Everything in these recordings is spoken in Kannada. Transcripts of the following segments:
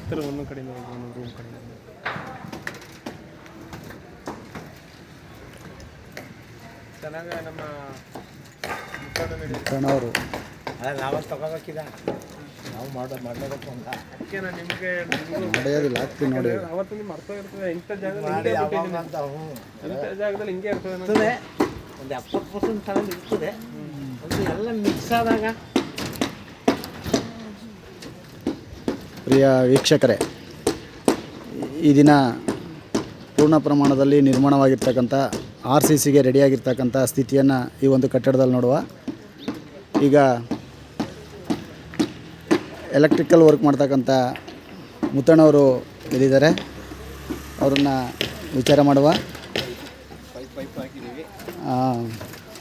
ಹತ್ತಿರ ಒಂದೊಂದು ಕಡೆಯಿಂದ ಒಂದೊಂದು ರೂಮ್ ಕಡೆಯಿಂದ ಚೆನ್ನಾಗಿ ನಮ್ಮ ಮುತ್ತಣ್ಣವರು ನಾವು ತಗೋಬೇಕಿದ ನಾವು ಮಾಡಬೇಕು ಅಂತ ಅದಕ್ಕೆ ನಾನು ನಿಮಗೆ ನಡೆಯೋದಿಲ್ಲ ಆಗ್ತೀನಿ ನೋಡಿ. ಅವತ್ತು ನಿಮ್ಗೆ ಅರ್ಥ ಇರ್ತದೆ ಇಂಥ ಜಾಗದಲ್ಲಿ ಇಂಥ ಜಾಗದಲ್ಲಿ ಹಿಂಗೆ ಇರ್ತದೆ ಒಂದು 70% ತಗೊಂಡು ಇರ್ತದೆ. ಒಂದು ಎಲ್ಲ ಮಿಕ್ಸ್ ಆದಾಗ ಪ್ರಿಯ ವೀಕ್ಷಕರೇ, ಈ ದಿನ ಪೂರ್ಣ ಪ್ರಮಾಣದಲ್ಲಿ ನಿರ್ಮಾಣವಾಗಿರ್ತಕ್ಕಂಥ RCCಗೆ ರೆಡಿಯಾಗಿರ್ತಕ್ಕಂಥ ಸ್ಥಿತಿಯನ್ನು ಈ ಒಂದು ಕಟ್ಟಡದಲ್ಲಿ ನೋಡುವ. ಈಗ ಎಲೆಕ್ಟ್ರಿಕಲ್ ವರ್ಕ್ ಮಾಡ್ತಕ್ಕಂಥ ಮುತ್ತಣ್ಣವರು ಇಲ್ಲಿದ್ದಾರೆ, ಅವ್ರನ್ನ ವಿಚಾರ ಮಾಡುವ.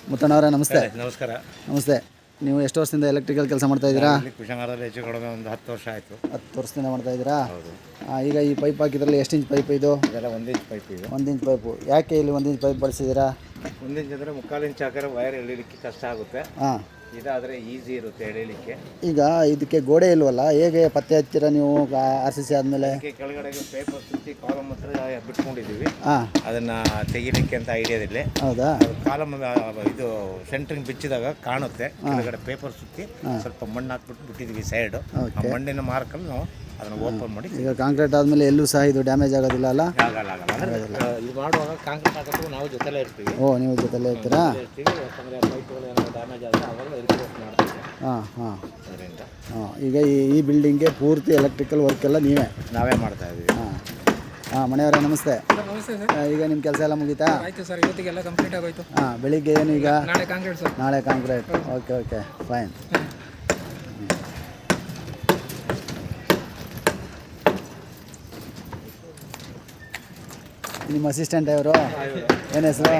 ಮುತ್ತಣ್ಣವರೇ ನಮಸ್ತೆ. ನಮಸ್ಕಾರ. ನಮಸ್ತೆ. ನೀವು ಎಷ್ಟು ವರ್ಷದಿಂದ ಎಲೆಕ್ಟ್ರಿಕಲ್ ಕೆಲಸ ಮಾಡ್ತಾಯಿದ್ದೀರಾ? ಕುಶಾಲನಗರದಲ್ಲಿ ಹೆಚ್ಚು ಕಡಿಮೆ ಒಂದು 10 ವರ್ಷ ಆಯಿತು. 10 ವರ್ಷದಿಂದ ಮಾಡ್ತಾಯಿದ್ದೀರಾ? ಈಗ ಈ ಪೈಪ್ ಹಾಕಿದ್ರಲ್ಲಿ ಎಷ್ಟು ಇಂಚ್ ಪೈಪ್ ಇದು? ಇದೆಲ್ಲ 1 ಇಂಚ್ ಪೈಪ್ ಇದು. 1 ಇಂಚ್ ಪೈಪು. ಯಾಕೆ ಇಲ್ಲಿ 1 ಇಂಚ್ ಪೈಪ್ ಬಳಸಿದ್ದೀರಾ? 1 ಇಂಚ್ ಅಂದರೆ 3/4 ಇಂಚ್ ಹಾಕಿದ್ರೆ ವೈರ್ ಎಳಿಲಿಕ್ಕೆ ಕಷ್ಟ ಆಗುತ್ತೆ. ಹಾಂ, ಇದಾದರೆ ಈಸಿ ಇರುತ್ತೆ ಎಳಿಲಿಕ್ಕೆ. ಈಗ ಇದಕ್ಕೆ ಗೋಡೆ ಇಲ್ವಲ್ಲ, ಹೇಗೆ ಪತ್ತೆ ಹಚ್ತೀರಾ ನೀವು RCC ಆದಮೇಲೆ? ಕೆಳಗಡೆಗೆ ಪೇಪರ್ ಸುತ್ತಿ ಕಾಲಮ್ ಹತ್ರ ಬಿಟ್ಕೊಂಡಿದ್ದೀವಿ. ಹಾಂ, ಅದನ್ನು ತೆಗಿಲಿಕ್ಕೆ ಅಂತ ಐಡಿಯಾದಿಲ್ಲ. ಹೌದಾ? ಕಾಲಮ್ ಇದು ಸೆಂಟ್ರಿಂಗ್ ಬಿಚ್ಚಿದಾಗ ಕಾಣುತ್ತೆ. ಕೆಳಗಡೆ ಪೇಪರ್ ಸುತ್ತಿ ಸ್ವಲ್ಪ ಮಣ್ಣು ಹಾಕ್ಬಿಟ್ಟು ಬಿಟ್ಟಿದ್ದೀವಿ ಸೈಡು. ಆ ಮಣ್ಣಿನ ಮಾರ್ಕಲ್ಲಿ ನಾವು ಅದನ್ನು ಓಪನ್ ಮಾಡಿ. ಈಗ ಕಾಂಕ್ರೀಟ್ ಆದಮೇಲೆ ಎಲ್ಲೂ ಸಹ ಇದು ಡ್ಯಾಮೇಜ್ ಆಗೋದಿಲ್ಲ ಅಲ್ಲ? ಆಗಲ್ಲ. ಇದು ಮಾಡುವಾಗ ಕಾಂಕ್ರೀಟ್ ಹಾಕೋದು ನಾವು ಜೊತೆಲೇ ಇರ್ತೀವಿ. ಓ, ನೀವು ಜೊತೆಲೇ ಇರ್ತೀರಾ? ಯಾಕಂದರೆ ಪೈಪ್ಗಳು ಏನಾದರೂ ಡ್ಯಾಮೇಜ್ ಆದರೆ ಅವಾಗ ರಿಪೇರ್ ಮಾಡ್ತೀವಿ. ಹಾಂ. ಅದರಿಂದ ಈಗ ಈ ಬಿಲ್ಡಿಂಗ್ಗೆ ಪೂರ್ತಿ ಎಲೆಕ್ಟ್ರಿಕಲ್ ವರ್ಕ್ ಎಲ್ಲ ನಾವೇ ಮಾಡ್ತಾ ಇದ್ದೀವಿ. ಮನೆಯವರೇ ನಮಸ್ತೆ. ನಮಸ್ತೆ ಸರ್. ಈಗ ನಿಮ್ಮ ಕೆಲಸ ಎಲ್ಲ ಮುಗೀತಾ? ಆಯಿತು ಸರ್, ಇವತ್ತಿಗೆಲ್ಲ ಕಂಪ್ಲೀಟ್ ಆಗೋಯ್ತು. ಬೆಳಿಗ್ಗೆ ಏನು ಈಗ? ನಾಳೆ ಕಾಂಕ್ರೀಟ್ ಸರ್. ನಾಳೆ ಕಾಂಕ್ರೀಟ್. Okay, fine. ನಿಮ್ಮ ಅಸಿಸ್ಟೆಂಟ್ ಅವರು ಏನು ಹೆಸರು?